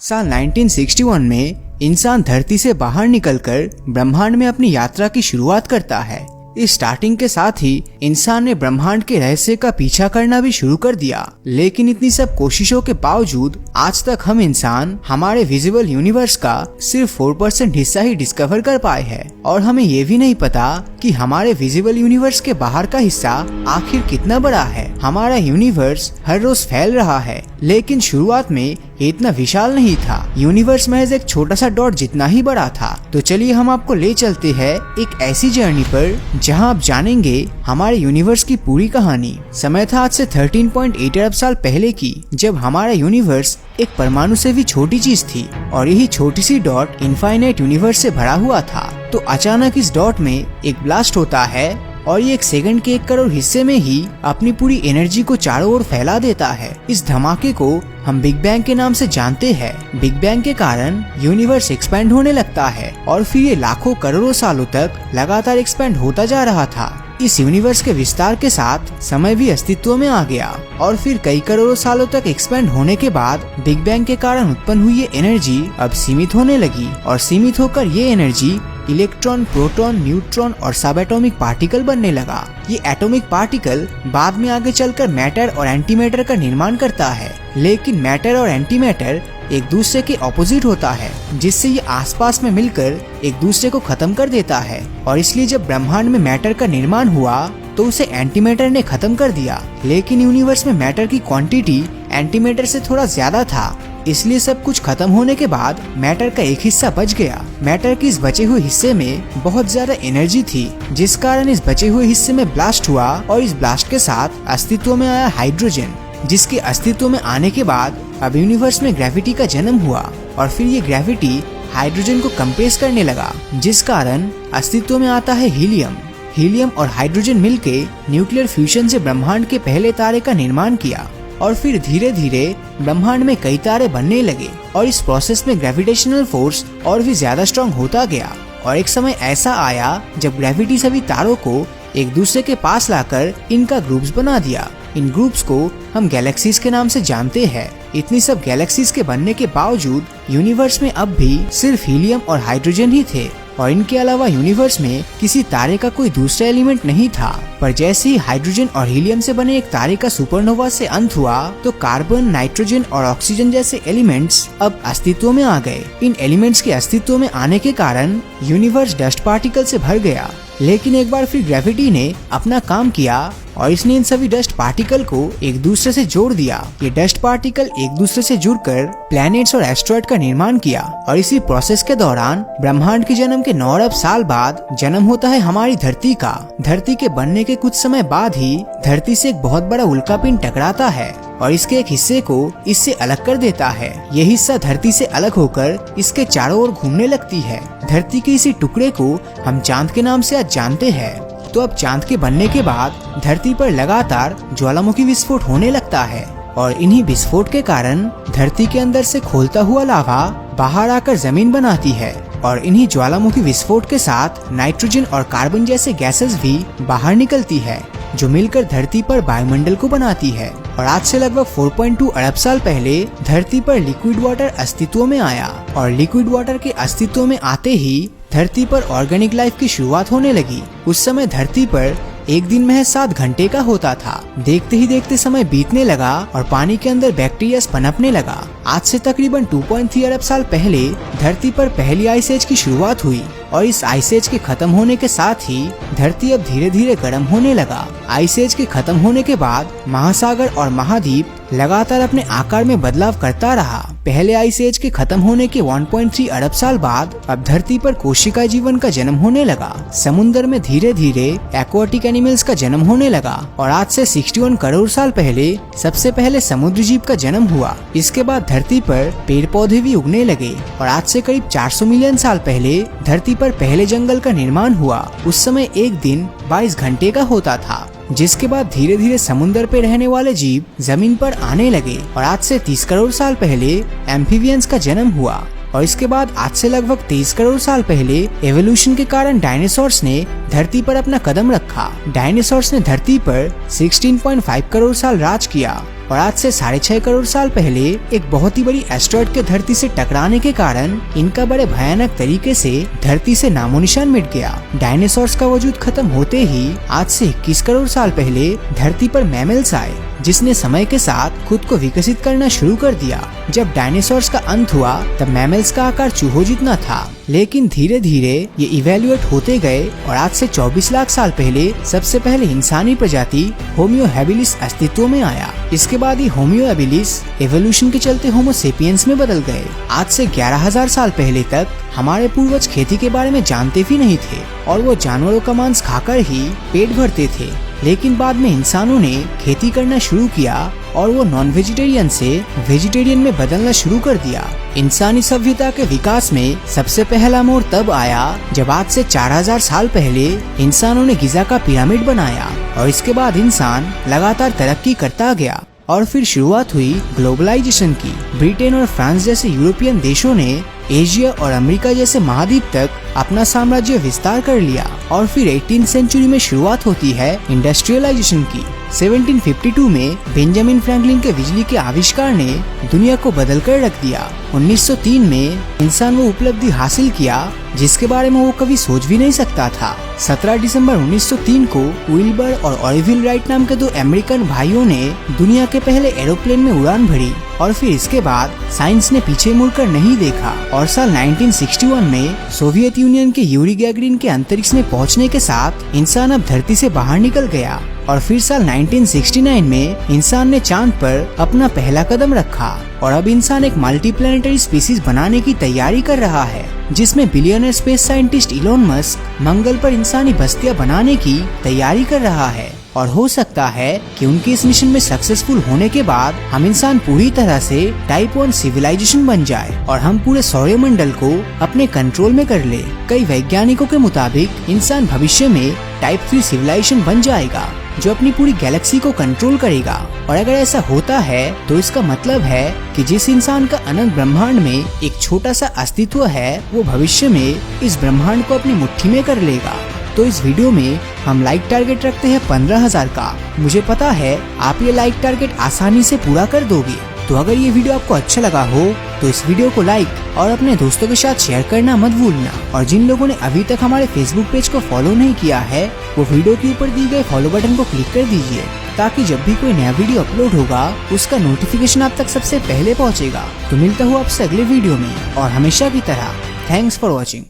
साल 1961 में इंसान धरती से बाहर निकलकर ब्रह्मांड में अपनी यात्रा की शुरुआत करता है। इस स्टार्टिंग के साथ ही इंसान ने ब्रह्मांड के रहस्य का पीछा करना भी शुरू कर दिया। लेकिन इतनी सब कोशिशों के बावजूद आज तक हम इंसान हमारे विजिबल यूनिवर्स का सिर्फ 4% हिस्सा ही डिस्कवर कर पाए हैं और हमें ये भी नहीं पता कि हमारे विजिबल यूनिवर्स के बाहर का हिस्सा आखिर कितना बड़ा है। हमारा यूनिवर्स हर रोज फैल रहा है, लेकिन शुरुआत में ये इतना विशाल नहीं था। यूनिवर्स महज एक छोटा सा डॉट जितना ही बड़ा था। तो चलिए हम आपको ले चलते हैं एक ऐसी जर्नी पर जहां आप जानेंगे हमारे यूनिवर्स की पूरी कहानी। समय था आज से 13.8 अरब साल पहले की, जब हमारा यूनिवर्स एक परमाणु से भी छोटी चीज थी और यही छोटी सी डॉट इनफाइनाइट यूनिवर्स से भरा हुआ था। तो अचानक इस डॉट में एक ब्लास्ट होता है और ये 1 सेकंड के 1 करोड़ हिस्से में ही अपनी पूरी एनर्जी को चारों ओर फैला देता है। इस धमाके को हम बिग बैंग के नाम से जानते हैं। बिग बैंग के कारण यूनिवर्स एक्सपैंड होने लगता है और फिर ये लाखों करोड़ों सालों तक लगातार एक्सपैंड होता जा रहा था। इस यूनिवर्स के विस्तार के साथ समय भी अस्तित्व में आ गया और फिर कई करोड़ों सालों तक एक्सपैंड होने के बाद बिग बैंग के कारण उत्पन्न हुई ये एनर्जी अब सीमित होने लगी और सीमित होकर ये एनर्जी इलेक्ट्रॉन, प्रोटॉन, न्यूट्रॉन और सब एटॉमिक पार्टिकल बनने लगा। ये एटॉमिक पार्टिकल बाद में आगे चलकर मैटर और एंटी मैटर का निर्माण करता है। लेकिन मैटर और एंटी मैटर एक दूसरे के ऑपोजिट होता है, जिससे ये आसपास में मिलकर एक दूसरे को खत्म कर देता है। और इसलिए जब ब्रह्मांड में मैटर का निर्माण हुआ तो उसे एंटी मैटर ने खत्म कर दिया। लेकिन यूनिवर्स में मैटर की क्वांटिटी एंटी मैटर से थोड़ा ज्यादा था, इसलिए सब कुछ खत्म होने के बाद मैटर का एक हिस्सा बच गया। मैटर के इस बचे हुए हिस्से में बहुत ज्यादा एनर्जी थी, जिस कारण इस बचे हुए हिस्से में ब्लास्ट हुआ और इस ब्लास्ट के साथ अस्तित्व में आया हाइड्रोजन, जिसके अस्तित्व में आने के बाद अब यूनिवर्स में ग्रेविटी का जन्म हुआ और फिर ये ग्रेविटी हाइड्रोजन को कंप्रेस करने लगा, जिस कारण अस्तित्व में आता है हीलियम। हीलियम और हाइड्रोजन मिलके न्यूक्लियर फ्यूजन से ब्रह्मांड के पहले तारे का निर्माण किया और फिर धीरे धीरे ब्रह्मांड में कई तारे बनने लगे और इस प्रोसेस में ग्रेविटेशनल फोर्स और भी ज्यादा स्ट्रॉन्ग होता गया। और एक समय ऐसा आया जब ग्रेविटी सभी तारों को एक दूसरे के पास लाकर इनका ग्रुप्स बना दिया। इन ग्रुप्स को हम गैलेक्सीज के नाम से जानते हैं। इतनी सब गैलेक्सीज के बनने के बावजूद यूनिवर्स में अब भी सिर्फ हीलियम और हाइड्रोजन ही थे और इनके अलावा यूनिवर्स में किसी तारे का कोई दूसरा एलिमेंट नहीं था। पर जैसे ही हाइड्रोजन और हीलियम से बने एक तारे का सुपरनोवा से अंत हुआ तो कार्बन, नाइट्रोजन और ऑक्सीजन जैसे एलिमेंट्स अब अस्तित्व में आ गए। इन एलिमेंट्स के अस्तित्व में आने के कारण यूनिवर्स डस्ट पार्टिकल से भर गया। लेकिन एक बार फिर ग्रेविटी ने अपना काम किया और इसने इन सभी डस्ट पार्टिकल को एक दूसरे से जोड़ दिया। ये डस्ट पार्टिकल एक दूसरे से जुड़कर प्लैनेट्स और एस्ट्रॉइड का निर्माण किया और इसी प्रोसेस के दौरान ब्रह्मांड के जन्म के 9 अरब साल बाद जन्म होता है हमारी धरती का। धरती के बनने के कुछ समय बाद ही धरती से एक बहुत बड़ा उल्कापिंड टकराता है और इसके एक हिस्से को इससे अलग कर देता है। ये हिस्सा धरती से अलग होकर इसके चारों ओर घूमने लगती है। धरती के इसी टुकड़े को हम चांद के नाम से आज जानते हैं। तो अब चांद के बनने के बाद धरती पर लगातार ज्वालामुखी विस्फोट होने लगता है और इन्हीं विस्फोट के कारण धरती के अंदर से खोलता हुआ लावा बाहर आकर जमीन बनाती है और इन्हीं ज्वालामुखी विस्फोट के साथ नाइट्रोजन और कार्बन जैसे गैसेस भी बाहर निकलती है, जो मिलकर धरती पर वायुमंडल को बनाती है। और आज से लगभग 4.2 अरब साल पहले धरती पर लिक्विड वाटर अस्तित्व में आया और लिक्विड वाटर के अस्तित्व में आते ही धरती पर ऑर्गेनिक लाइफ की शुरुआत होने लगी। उस समय धरती पर एक दिन महज 7 घंटे का होता था। देखते ही देखते समय बीतने लगा और पानी के अंदर बैक्टीरिया पनपने लगा। आज से तकरीबन 2.3 अरब साल पहले धरती पर पहली आइस एज की शुरुआत हुई और इस आइस एज के खत्म होने के साथ ही धरती अब धीरे धीरे गर्म होने लगा। आइस एज के खत्म होने के बाद महासागर और महाद्वीप लगातार अपने आकार में बदलाव करता रहा। पहले आइस एज के खत्म होने के 1.3 अरब साल बाद अब धरती पर कोशिका जीवन का जन्म होने लगा। समुद्र में धीरे धीरे एक्वाटिक एनिमल्स का जन्म होने लगा और आज से 61 करोड़ साल पहले सबसे पहले समुद्री जीव का जन्म हुआ। इसके बाद धरती पर पेड़ पौधे भी उगने लगे और आज से करीब 400 मिलियन साल पहले धरती पर पहले जंगल का निर्माण हुआ। उस समय एक दिन 22 घंटे का होता था, जिसके बाद धीरे धीरे समुद्र पे रहने वाले जीव जमीन पर आने लगे और आज से 30 करोड़ साल पहले एम्फीबियंस का जन्म हुआ और इसके बाद आज से लगभग 23 करोड़ साल पहले एवोल्यूशन के कारण डायनासोर्स ने धरती पर अपना कदम रखा। डायनासोर्स ने धरती पर 16.5 करोड़ साल राज किया और आज से 6.5 करोड़ साल पहले एक बहुत ही बड़ी एस्टेरॉयड के धरती से टकराने के कारण इनका बड़े भयानक तरीके से धरती से नामोनिशान मिट गया। डायनासोर्स का वजूद खत्म होते ही आज से 21 करोड़ साल पहले धरती पर मैमल्स आए, जिसने समय के साथ खुद को विकसित करना शुरू कर दिया। जब डायनासोर्स का अंत हुआ तब मैमल्स का आकार चूहों जितना था, लेकिन धीरे धीरे ये इवेल्युएट होते गए और आज से 24 लाख साल पहले सबसे पहले इंसानी प्रजाति होमियो हैबिलिस अस्तित्व में आया। इसके बाद ही होमियो हैबिलिस एवोल्यूशन के चलते होमो सेपियंस में बदल गए। आज से 11,000 साल पहले तक हमारे पूर्वज खेती के बारे में जानते भी नहीं थे और वो जानवरों का मांस खाकर ही पेट भरते थे, लेकिन बाद में इंसानों ने खेती करना शुरू किया और वो नॉन वेजिटेरियन से वेजिटेरियन में बदलना शुरू कर दिया। इंसानी सभ्यता के विकास में सबसे पहला मोड़ तब आया जब आज से 4,000 साल पहले इंसानों ने गिजा का पिरामिड बनाया और इसके बाद इंसान लगातार तरक्की करता गया और फिर शुरुआत हुई ग्लोबलाइजेशन की। ब्रिटेन और फ्रांस जैसे यूरोपियन देशों ने एशिया और अमेरिका जैसे महाद्वीप तक अपना साम्राज्य विस्तार कर लिया और फिर 18वीं सेंचुरी में शुरुआत होती है इंडस्ट्रियलाइजेशन की। 1752 में बेंजामिन फ्रैंकलिन के बिजली के आविष्कार ने दुनिया को बदल कर रख दिया। 1903 में इंसान वो उपलब्धि हासिल किया जिसके बारे में वो कभी सोच भी नहीं सकता था। 17 दिसंबर 1903 को विल्बर और ऑलिविल राइट नाम के दो अमेरिकन भाइयों ने दुनिया के पहले एरोप्लेन में उड़ान भरी और फिर इसके बाद साइंस ने पीछे मुड़कर नहीं देखा और साल 1961 में सोवियत यूनियन के यूरी गैगरिन के अंतरिक्ष में पहुंचने के साथ इंसान अब धरती से बाहर निकल गया और फिर साल 1969 में इंसान ने चांद पर अपना पहला कदम रखा और अब इंसान एक मल्टी प्लैनेटरी स्पीसीज बनाने की तैयारी कर रहा है, जिसमें billionaire space scientist Elon Musk Mangal पर इंसानी बस्तियां बनाने की तैयारी कर रहा है। और हो सकता है कि उनके इस मिशन में सक्सेसफुल होने के बाद हम इंसान पूरी तरह से टाइप 1 सिविलाइजेशन बन जाए और हम पूरे सौरमंडल को अपने कंट्रोल में कर ले। कई वैज्ञानिकों के मुताबिक इंसान भविष्य में टाइप 3 सिविलाइजेशन बन जाएगा जो अपनी पूरी गैलेक्सी को कंट्रोल करेगा। और अगर ऐसा होता है तो इसका मतलब है कि जिस इंसान का अनंत ब्रह्मांड में एक छोटा सा अस्तित्व है वो भविष्य में इस ब्रह्मांड को अपनी मुट्ठी में कर लेगा। तो इस वीडियो में हम लाइक टारगेट रखते हैं 15,000 का। मुझे पता है आप ये लाइक टारगेट आसानी से पूरा कर दोगे। तो अगर ये वीडियो आपको अच्छा लगा हो तो इस वीडियो को लाइक और अपने दोस्तों के साथ शेयर करना मत भूलना। और जिन लोगों ने अभी तक हमारे फेसबुक पेज को फॉलो नहीं किया है वो वीडियो के ऊपर दी गए फॉलो बटन को क्लिक कर दीजिए, ताकि जब भी कोई नया वीडियो अपलोड होगा उसका नोटिफिकेशन आप तक सबसे पहले पहुँचेगा। तो मिलता हूँ आपसे अगले वीडियो में और हमेशा की तरह थैंक्स फॉर वॉचिंग।